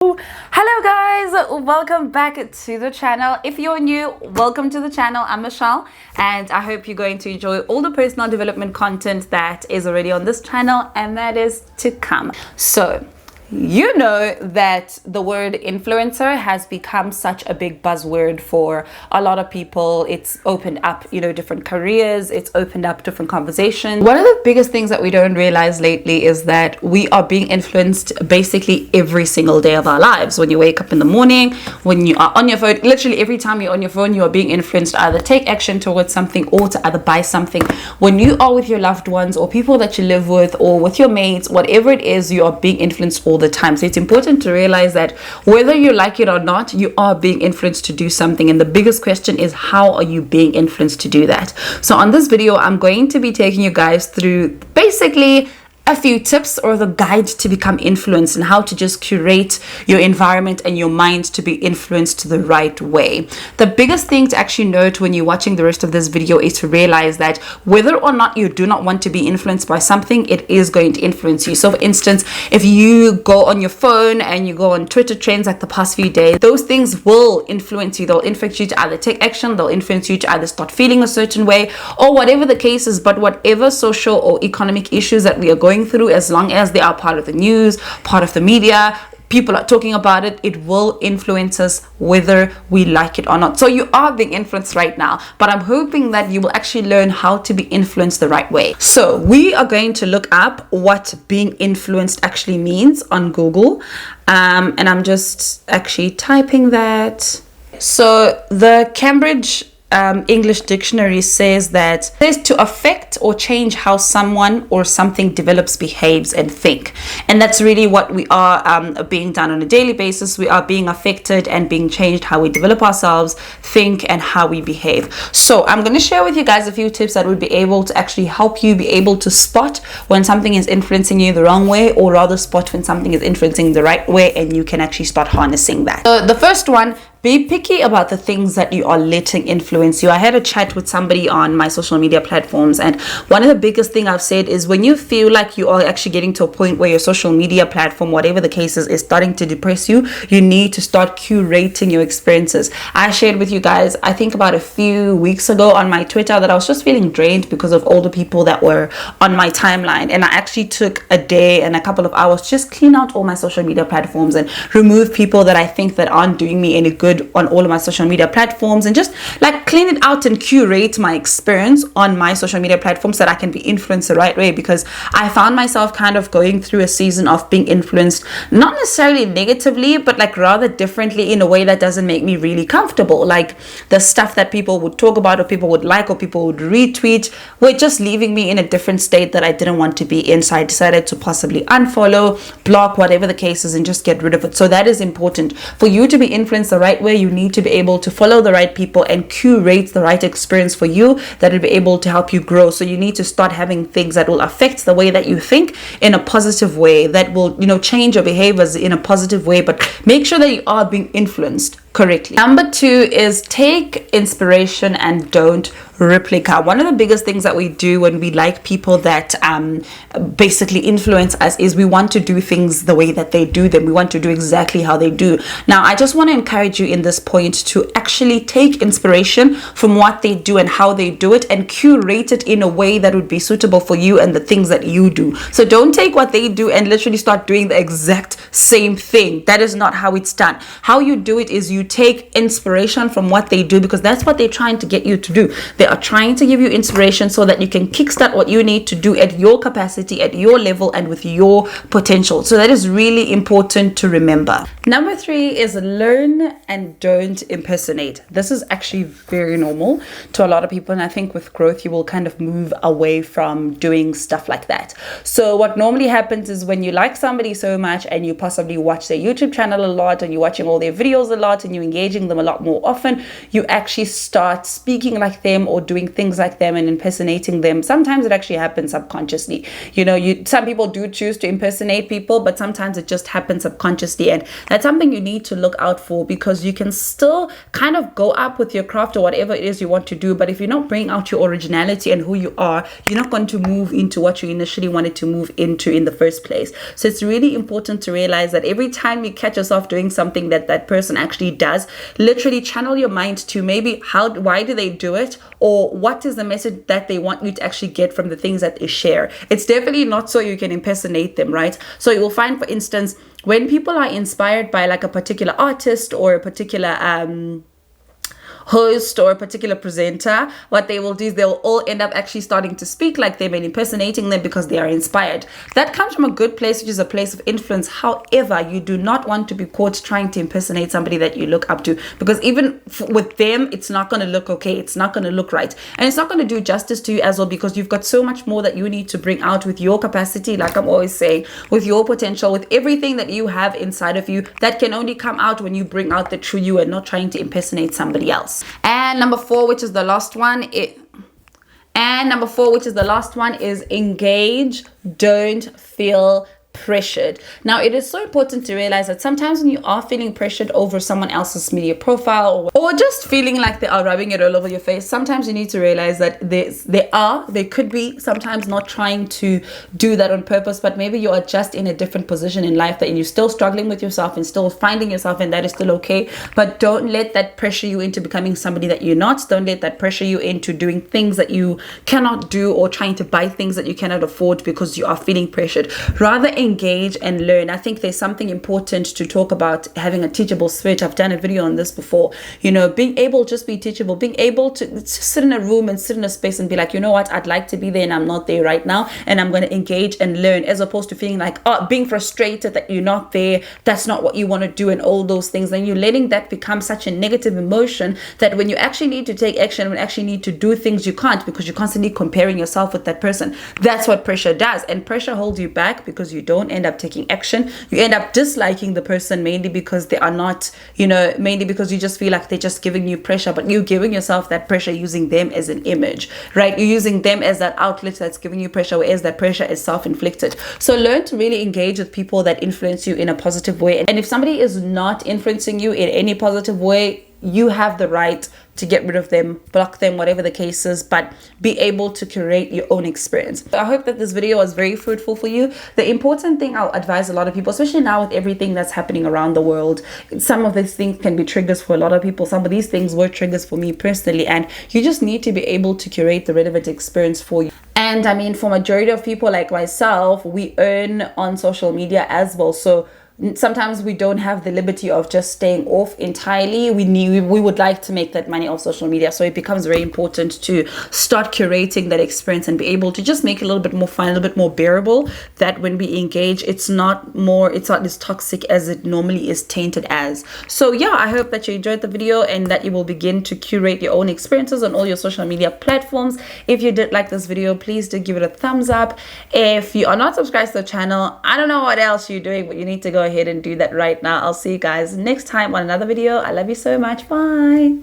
Hello guys, welcome back to the channel. If you're new, welcome to the channel. I'm Michelle and I hope you're going to enjoy all the personal development content that is already on this channel and that is to come. So you know that the word influencer has become such a big buzzword for a lot of people. It's opened up, different careers. It's opened up different conversations. One of the biggest things that we don't realize lately is that we are being influenced basically every single day of our lives. When you wake up in the morning, when you are on your phone, literally every time you're on your phone, you are being influenced to either take action towards something or to either buy something. When you are with your loved ones or people that you live with or with your mates, whatever it is, you are being influenced all the time. So it's important to realize that whether you like it or not, you are being influenced to do something. And the biggest question is, how are you being influenced to do that? So on this video, I'm going to be taking you guys through basically a few tips or the guide to become influenced and how to just curate your environment and your mind to be influenced the right way. The biggest thing to actually note when you're watching the rest of this video is to realize that whether or not you do not want to be influenced by something, it is going to influence you. So for instance, if you go on your phone and you go on Twitter trends like the past few days, those things will influence you. They'll influence you to either take action, they'll influence you to either start feeling a certain way or whatever the case is. But whatever social or economic issues that we are going through, as long as they are part of the news, part of the media, people are talking about it, it will influence us whether we like it or not. So you are being influenced right now, but I'm hoping that you will actually learn how to be influenced the right way. So we are going to look up what being influenced actually means on Google, and I'm just actually typing that. So the Cambridge English dictionary says that it is to affect or change how someone or something develops, behaves, and think. And that's really what we are being done on a daily basis. We are being affected and being changed how we develop ourselves, think, and how we behave. So I'm going to share with you guys a few tips that would be able to actually help you be able to spot when something is influencing you the wrong way, or rather spot when something is influencing the right way, and you can actually start harnessing that. So the first one, be picky about the things that you are letting influence you. I had a chat with somebody on my social media platforms, and one of the biggest thing I've said is when you feel like you are actually getting to a point where your social media platform, whatever the case is starting to depress you, you need to start curating your experiences. I shared with you guys, I think about a few weeks ago on my Twitter, that I was just feeling drained because of all the people that were on my timeline, and I actually took a day and a couple of hours to just clean out all my social media platforms and remove people that I think that aren't doing me any good on all of my social media platforms, and just like clean it out and curate my experience on my social media platforms so that I can be influenced the right way. Because I found myself kind of going through a season of being influenced, not necessarily negatively, but like rather differently, in a way that doesn't make me really comfortable. Like the stuff that people would talk about or people would like or people would retweet were just leaving me in a different state that I didn't want to be in. So I decided to possibly unfollow, block, whatever the case is, and just get rid of it. So that is important. For you to be influenced the right way, you need to be able to follow the right people and curate the right experience for you that will be able to help you grow. So you need to start having things that will affect the way that you think in a positive way, that will change your behaviors in a positive way, but make sure that you are being influenced correctly. Number 2 is take inspiration and don't replica. One of the biggest things that we do when we like people that basically influence us is we want to do things the way that they do them. We want to do exactly how they do. Now, I just want to encourage you in this point to actually take inspiration from what they do and how they do it, and curate it in a way that would be suitable for you and the things that you do. So don't take what they do and literally start doing the exact same thing. That is not how it's done. How you do it is you take inspiration from what they do, because that's what they're trying to get you to do. They are trying to give you inspiration so that you can kickstart what you need to do at your capacity, at your level, and with your potential. So that is really important to remember. Number 3 is learn and don't impersonate. This is actually very normal to a lot of people, and I think with growth you will kind of move away from doing stuff like that. So what normally happens is when you like somebody so much and you possibly watch their YouTube channel a lot and you're watching all their videos a lot and and you're engaging them a lot more often, you actually start speaking like them or doing things like them and impersonating them. Sometimes it actually happens subconsciously. Some people do choose to impersonate people, but sometimes it just happens subconsciously, and that's something you need to look out for, because you can still kind of go up with your craft or whatever it is you want to do, but if you're not bringing out your originality and who you are, you're not going to move into what you initially wanted to move into in the first place. So it's really important to realize that every time you catch yourself doing something that person actually does, literally channel your mind to maybe why do they do it, or what is the message that they want you to actually get from the things that they share. It's definitely not so you can impersonate them, right? So you will find, for instance, when people are inspired by like a particular artist or a particular host or a particular presenter, what they will do is they'll all end up actually starting to speak like them and impersonating them because they are inspired. That comes from a good place, which is a place of influence. However, you do not want to be caught trying to impersonate somebody that you look up to, because even with them, it's not going to look okay. It's not going to look right. And it's not going to do justice to you as well, because you've got so much more that you need to bring out with your capacity, like I'm always saying, with your potential, with everything that you have inside of you, that can only come out when you bring out the true you and not trying to impersonate somebody else. And number four, which is the last one, is engage, don't feel pressured. Now, it is so important to realize that sometimes when you are feeling pressured over someone else's media profile, or just feeling like they are rubbing it all over your face, sometimes you need to realize that they could be sometimes not trying to do that on purpose, but maybe you are just in a different position in life that you're still struggling with yourself and still finding yourself, and that is still okay. But don't let that pressure you into becoming somebody that you're not. Don't let that pressure you into doing things that you cannot do, or trying to buy things that you cannot afford because you are feeling pressured. Rather, engage and learn. I think there's something important to talk about, having a teachable spirit. I've done a video on this before. Being able to just be teachable, being able to just sit in a room and sit in a space and be like, you know what, I'd like to be there and I'm not there right now, and I'm going to engage and learn, as opposed to feeling like, being frustrated that you're not there, that's not what you want to do, and all those things. Then you're letting that become such a negative emotion that when you actually need to take action, when you actually need to do things, you can't, because you're constantly comparing yourself with that person. That's what pressure does, and pressure holds you back because you don't end up taking action. You end up disliking the person, mainly because they are not, mainly because you just feel like they're just giving you pressure, but you're giving yourself that pressure using them as an image, right? You're using them as that outlet that's giving you pressure, whereas that pressure is self-inflicted. So learn to really engage with people that influence you in a positive way. And if somebody is not influencing you in any positive way, you have the right to get rid of them, block them, whatever the case is, but be able to create your own experience. I hope that this video was very fruitful for you. The important thing I'll advise a lot of people, especially now with everything that's happening around the world, some of these things can be triggers for a lot of people. Some of these things were triggers for me personally, and you just need to be able to curate the relevant experience for you. And I mean, for majority of people like myself, we earn on social media as well. So sometimes we don't have the liberty of just staying off entirely. We would like to make that money off social media. So it becomes very important to start curating that experience and be able to just make it a little bit more fun, a little bit more bearable, that when we engage, it's not as toxic as it normally is tainted as. So yeah, I hope that you enjoyed the video and that you will begin to curate your own experiences on all your social media platforms. If you did like this video, please do give it a thumbs up. If you are not subscribed to the channel, I don't know what else you're doing, but you need to go ahead and do that right now. I'll see you guys next time on another video. I love you so much. Bye.